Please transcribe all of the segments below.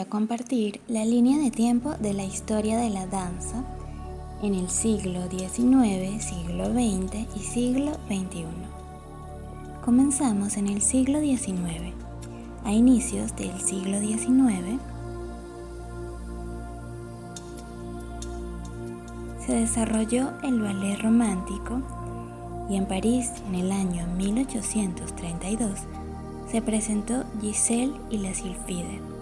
compartir la línea de tiempo de la historia de la danza en el siglo XIX, siglo XX y siglo XXI. Comenzamos en el siglo XIX. A inicios del siglo XIX se desarrolló el ballet romántico y en París, en el año 1832, se presentó Giselle y la Sylphide.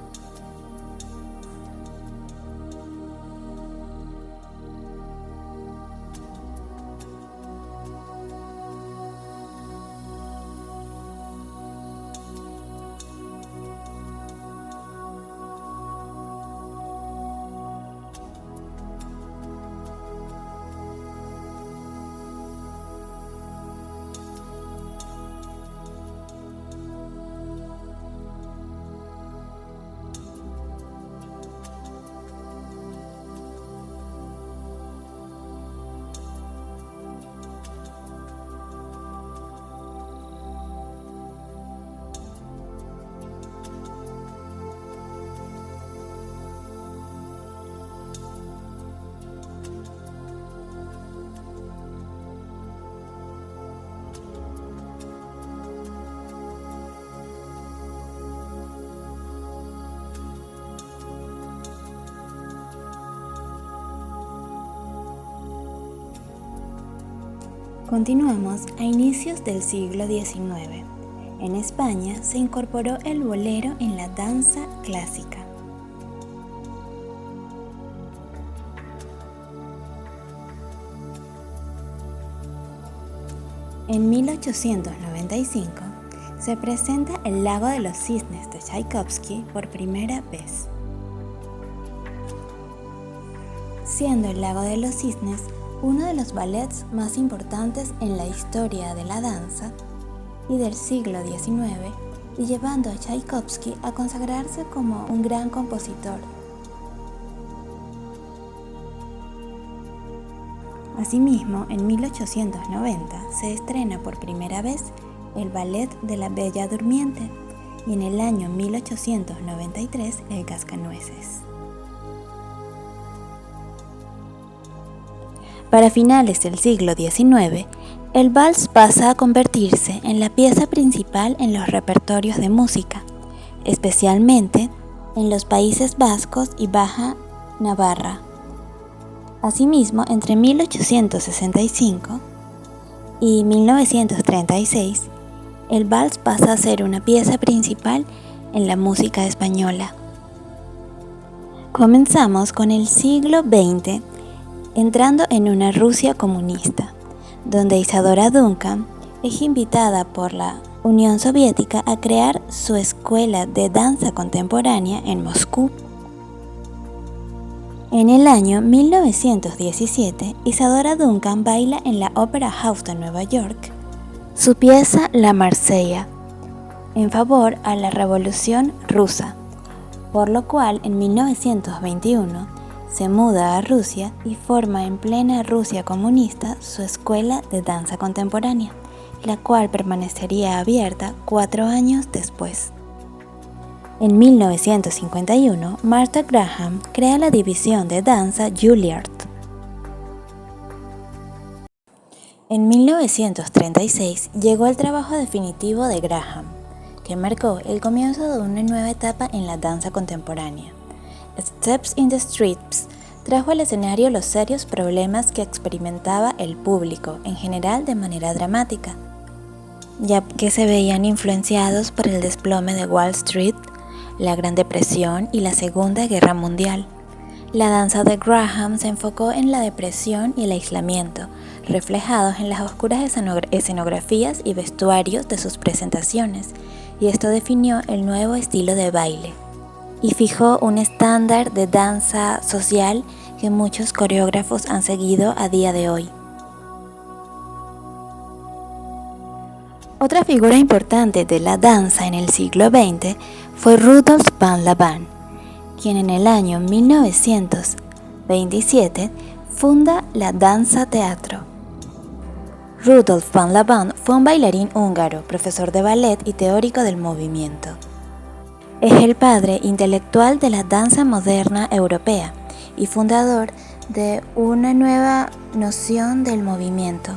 Continuamos a inicios del siglo XIX. En España se incorporó el bolero en la danza clásica. En 1895 se presenta El lago de los cisnes de Tchaikovsky por primera vez, siendo El lago de los cisnes uno de los ballets más importantes en la historia de la danza y del siglo XIX, y llevando a Tchaikovsky a consagrarse como un gran compositor. Asimismo, en 1890 se estrena por primera vez el ballet de la Bella Durmiente y en el año 1893 el Cascanueces. Para finales del siglo XIX, el vals pasa a convertirse en la pieza principal en los repertorios de música, especialmente en los Países Vascos y Baja Navarra. Asimismo, entre 1865 y 1936, el vals pasa a ser una pieza principal en la música española. Comenzamos con el siglo XX, entrando en una Rusia comunista, donde Isadora Duncan es invitada por la Unión Soviética a crear su escuela de danza contemporánea en Moscú. En el año 1917, Isadora Duncan baila en la Opera House de Nueva York su pieza La Marsella, en favor a la Revolución Rusa, por lo cual en 1921 se muda a Rusia y forma en plena Rusia comunista su escuela de danza contemporánea, la cual permanecería abierta 4 años después. En 1951, Martha Graham crea la división de danza Juilliard. En 1936 llegó el trabajo definitivo de Graham, que marcó el comienzo de una nueva etapa en la danza contemporánea. Steps in the Streets trajo al escenario los serios problemas que experimentaba el público, en general de manera dramática, ya que se veían influenciados por el desplome de Wall Street, la Gran Depresión y la Segunda Guerra Mundial. La danza de Graham se enfocó en la depresión y el aislamiento, reflejados en las oscuras escenografías y vestuarios de sus presentaciones, y esto definió el nuevo estilo de baile y fijó un estándar de danza social que muchos coreógrafos han seguido a día de hoy. Otra figura importante de la danza en el siglo XX fue Rudolf van Laban, quien en el año 1927 funda la Danza Teatro. Rudolf van Laban fue un bailarín húngaro, profesor de ballet y teórico del movimiento. Es el padre intelectual de la danza moderna europea y fundador de una nueva noción del movimiento,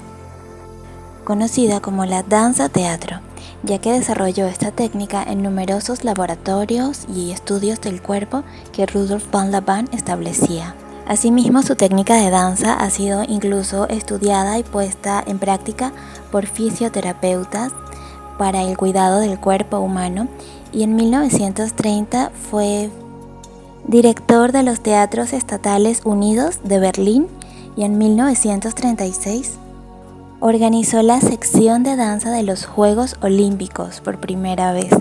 conocida como la danza-teatro, ya que desarrolló esta técnica en numerosos laboratorios y estudios del cuerpo que Rudolf von Laban establecía. Asimismo, su técnica de danza ha sido incluso estudiada y puesta en práctica por fisioterapeutas para el cuidado del cuerpo humano, y en 1930 fue director de los Teatros Estatales Unidos de Berlín, y en 1936 organizó la sección de danza de los Juegos Olímpicos por primera vez.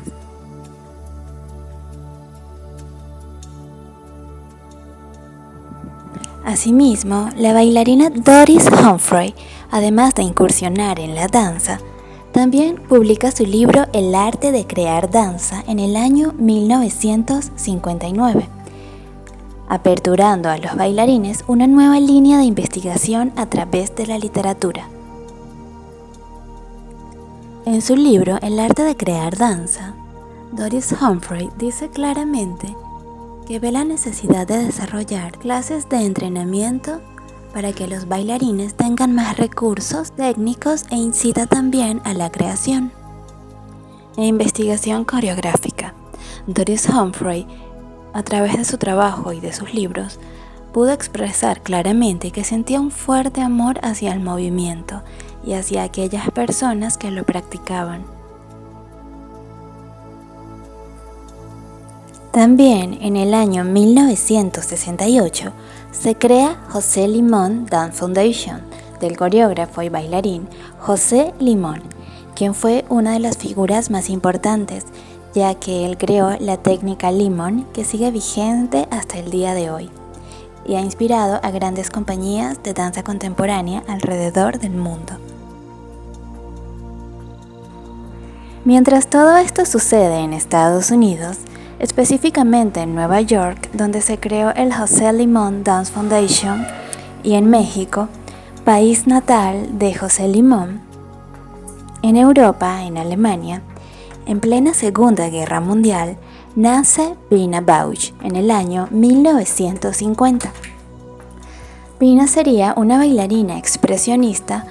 Asimismo, la bailarina Doris Humphrey, además de incursionar en la danza, también publica su libro El arte de crear danza en el año 1959, aperturando a los bailarines una nueva línea de investigación a través de la literatura. En su libro El arte de crear danza, Doris Humphrey dice claramente que ve la necesidad de desarrollar clases de entrenamiento para que los bailarines tengan más recursos técnicos e incita también a la creación. En investigación coreográfica, Doris Humphrey, a través de su trabajo y de sus libros, pudo expresar claramente que sentía un fuerte amor hacia el movimiento y hacia aquellas personas que lo practicaban. También en el año 1968 se crea José Limón Dance Foundation del coreógrafo y bailarín José Limón, quien fue una de las figuras más importantes, ya que él creó la técnica Limón, que sigue vigente hasta el día de hoy y ha inspirado a grandes compañías de danza contemporánea alrededor del mundo. Mientras todo esto sucede en Estados Unidos, específicamente en Nueva York, donde se creó el José Limón Dance Foundation, y en México, país natal de José Limón, en Europa, en Alemania, en plena Segunda Guerra Mundial, nace Pina Bausch en el año 1950. Pina sería una bailarina expresionista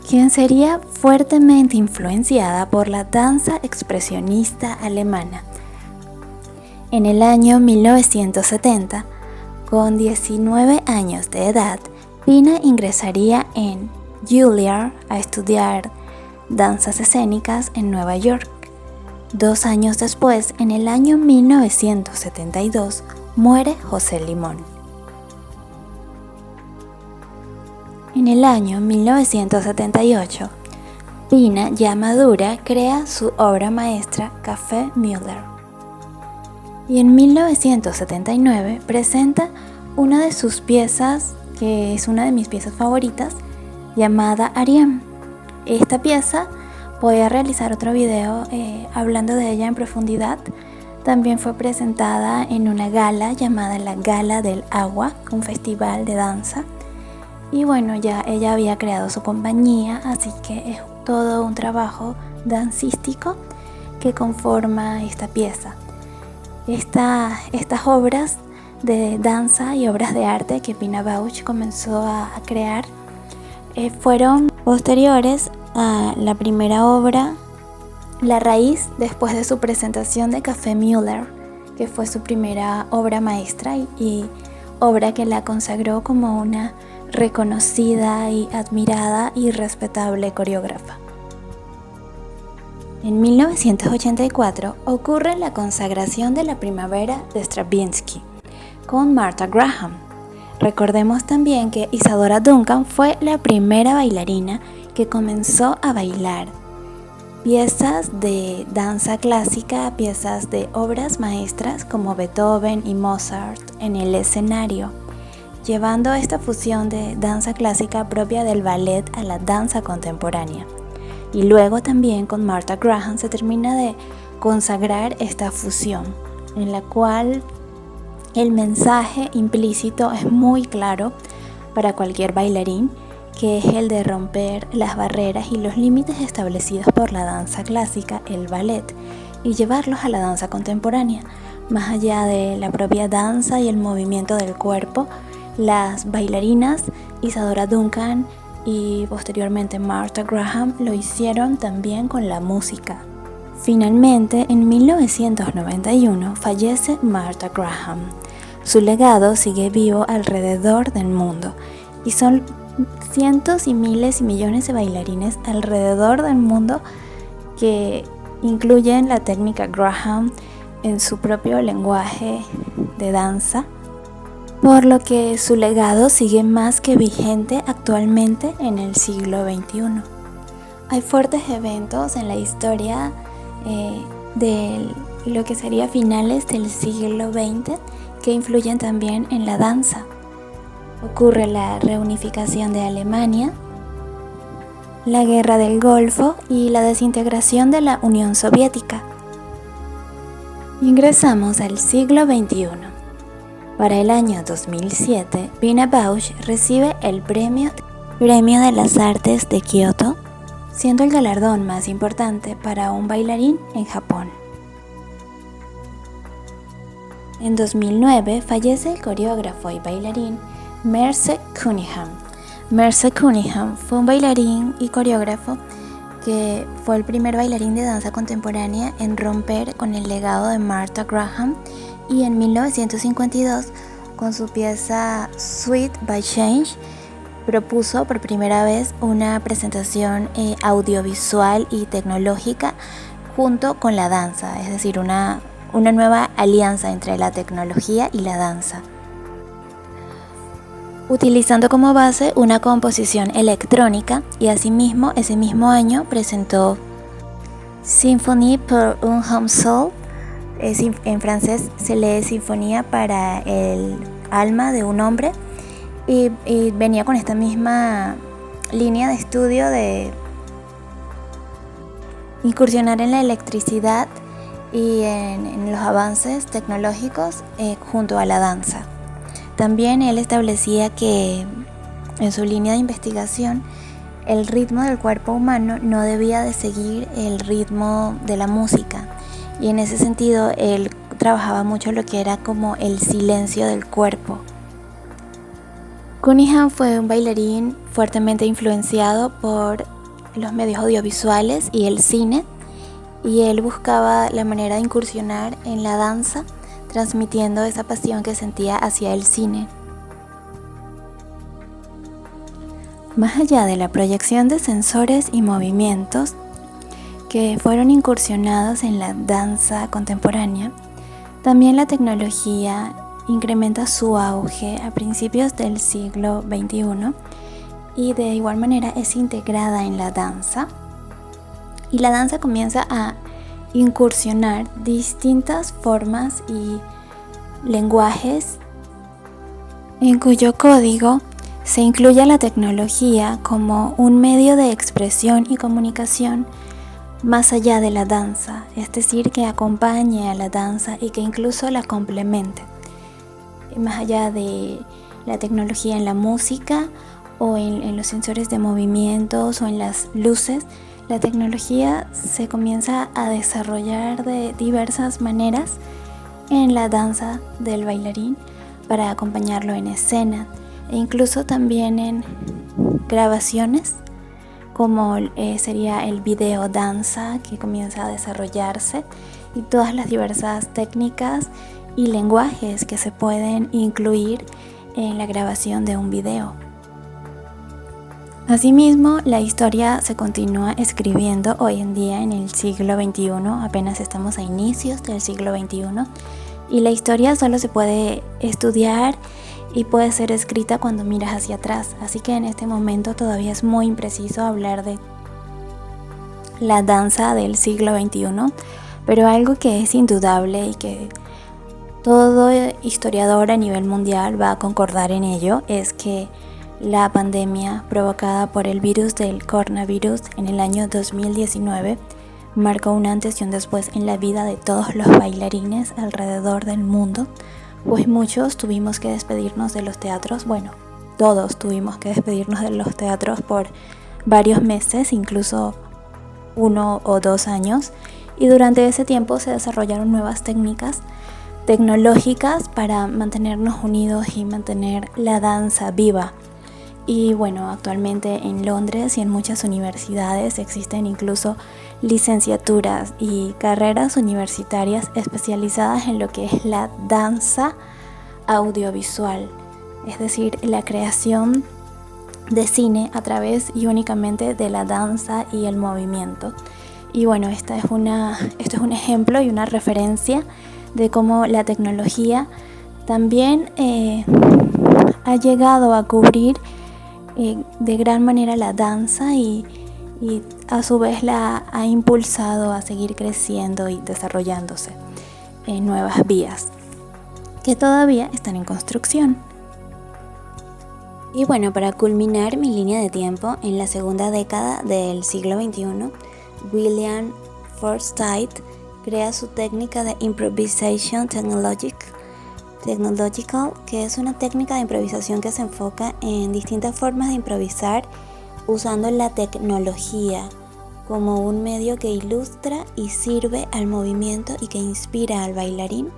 quien sería fuertemente influenciada por la danza expresionista alemana. En el año 1970, con 19 años de edad, Pina ingresaría en Juilliard a estudiar danzas escénicas en Nueva York. 2 años después, en el año 1972, muere José Limón. En el año 1978, Pina, ya madura, crea su obra maestra Café Müller. Y en 1979 presenta una de sus piezas, que es una de mis piezas favoritas, llamada Ariam. Esta pieza, voy a realizar otro video hablando de ella en profundidad. También fue presentada en una gala llamada la Gala del Agua, un festival de danza. Y bueno, ya ella había creado su compañía, así que es todo un trabajo dancístico que conforma esta pieza. Estas obras de danza y obras de arte que Pina Bausch comenzó a crear fueron posteriores a la primera obra, La Raíz, después de su presentación de Café Müller, que fue su primera obra maestra y obra que la consagró como una reconocida y admirada y respetable coreógrafa. En 1984 ocurre la consagración de la primavera de Stravinsky con Martha Graham. Recordemos también que Isadora Duncan fue la primera bailarina que comenzó a bailar piezas de danza clásica, piezas de obras maestras como Beethoven y Mozart en el escenario, llevando esta fusión de danza clásica propia del ballet a la danza contemporánea. Y luego también con Martha Graham se termina de consagrar esta fusión, en la cual el mensaje implícito es muy claro para cualquier bailarín, que es el de romper las barreras y los límites establecidos por la danza clásica, el ballet, y llevarlos a la danza contemporánea. Más allá de la propia danza y el movimiento del cuerpo, las bailarinas Isadora Duncan y posteriormente Martha Graham lo hicieron también con la música. Finalmente, en 1991 fallece Martha Graham. Su legado sigue vivo alrededor del mundo y son cientos y miles y millones de bailarines alrededor del mundo que incluyen la técnica Graham en su propio lenguaje de danza, por lo que su legado sigue más que vigente actualmente en el siglo XXI. Hay fuertes eventos en la historia de lo que sería finales del siglo XX que influyen también en la danza. Ocurre la reunificación de Alemania, la Guerra del Golfo y la desintegración de la Unión Soviética. Ingresamos al siglo XXI. Para el año 2007, Pina Bausch recibe el Premio de las Artes de Kioto, siendo el galardón más importante para un bailarín en Japón. En 2009 fallece el coreógrafo y bailarín Merce Cunningham. Merce Cunningham fue un bailarín y coreógrafo que fue el primer bailarín de danza contemporánea en romper con el legado de Martha Graham, y en 1952, con su pieza Sweet by Change, propuso por primera vez una presentación audiovisual y tecnológica junto con la danza, es decir, una nueva alianza entre la tecnología y la danza, utilizando como base una composición electrónica, y asimismo ese mismo año presentó Symphonie pour un homme seul. En francés se lee Sinfonía para el alma de un hombre, y venía con esta misma línea de estudio de incursionar en la electricidad y en los avances tecnológicos junto a la danza. También él establecía que en su línea de investigación el ritmo del cuerpo humano no debía de seguir el ritmo de la música, y en ese sentido él trabajaba mucho lo que era como el silencio del cuerpo. Cunningham fue un bailarín fuertemente influenciado por los medios audiovisuales y el cine, y él buscaba la manera de incursionar en la danza, transmitiendo esa pasión que sentía hacia el cine. Más allá de la proyección de sensores y movimientos que fueron incursionados en la danza contemporánea, también la tecnología incrementa su auge a principios del siglo XXI, y de igual manera es integrada en la danza, y la danza comienza a incursionar distintas formas y lenguajes en cuyo código se incluye la tecnología como un medio de expresión y comunicación más allá de la danza, es decir, que acompañe a la danza y que incluso la complemente. Más allá de la tecnología en la música o en los sensores de movimientos o en las luces, la tecnología se comienza a desarrollar de diversas maneras en la danza del bailarín para acompañarlo en escena, e incluso también en grabaciones como sería el video danza, que comienza a desarrollarse, y todas las diversas técnicas y lenguajes que se pueden incluir en la grabación de un video. Asimismo, la historia se continúa escribiendo hoy en día en el siglo XXI, apenas estamos a inicios del siglo XXI, y la historia solo se puede estudiar y puede ser escrita cuando miras hacia atrás, así que en este momento todavía es muy impreciso hablar de la danza del siglo XXI, pero algo que es indudable y que todo historiador a nivel mundial va a concordar en ello es que la pandemia provocada por el virus del coronavirus en el año 2019 marcó un antes y un después en la vida de todos los bailarines alrededor del mundo, pues muchos tuvimos que despedirnos de los teatros, bueno, todos tuvimos que despedirnos de los teatros por varios meses, incluso 1 o 2 años, y durante ese tiempo se desarrollaron nuevas técnicas tecnológicas para mantenernos unidos y mantener la danza viva. Y bueno, actualmente en Londres y en muchas universidades existen incluso licenciaturas y carreras universitarias especializadas en lo que es la danza audiovisual, es decir, la creación de cine a través y únicamente de la danza y el movimiento. Y bueno, esto es un ejemplo y una referencia de cómo la tecnología también ha llegado a cubrir de gran manera la danza y a su vez la ha impulsado a seguir creciendo y desarrollándose en nuevas vías que todavía están en construcción. Y bueno, para culminar mi línea de tiempo, en la segunda década del siglo XXI, William Forsythe crea su técnica de Improvisation Technological, que es una técnica de improvisación que se enfoca en distintas formas de improvisar usando la tecnología como un medio que ilustra y sirve al movimiento y que inspira al bailarín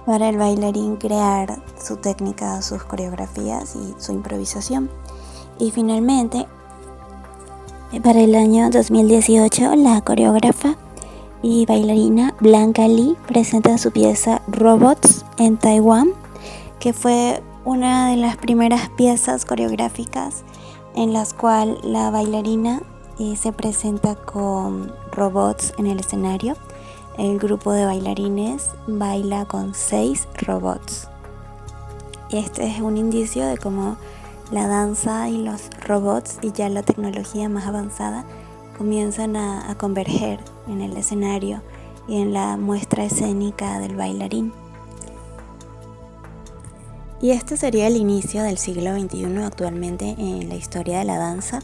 para el bailarín crear su técnica, sus coreografías y su improvisación. Y finalmente, para el año 2018, la coreógrafa y bailarina Blanca Lee presenta su pieza Robots en Taiwán, que fue una de las primeras piezas coreográficas en las cuales la bailarina se presenta con robots en el escenario. El grupo de bailarines baila con 6 robots. Este es un indicio de cómo la danza y los robots y ya la tecnología más avanzada comienzan a converger en el escenario y en la muestra escénica del bailarín. Y este sería el inicio del siglo XXI actualmente en la historia de la danza,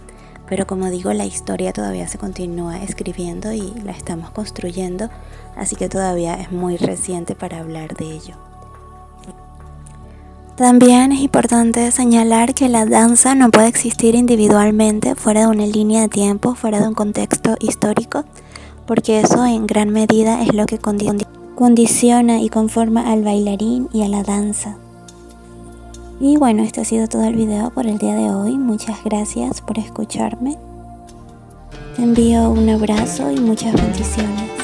pero como digo, la historia todavía se continúa escribiendo y la estamos construyendo, así que todavía es muy reciente para hablar de ello. También es importante señalar que la danza no puede existir individualmente fuera de una línea de tiempo, fuera de un contexto histórico, porque eso en gran medida es lo que condiciona y conforma al bailarín y a la danza. Y bueno, este ha sido todo el video por el día de hoy. Muchas gracias por escucharme. Te envío un abrazo y muchas bendiciones.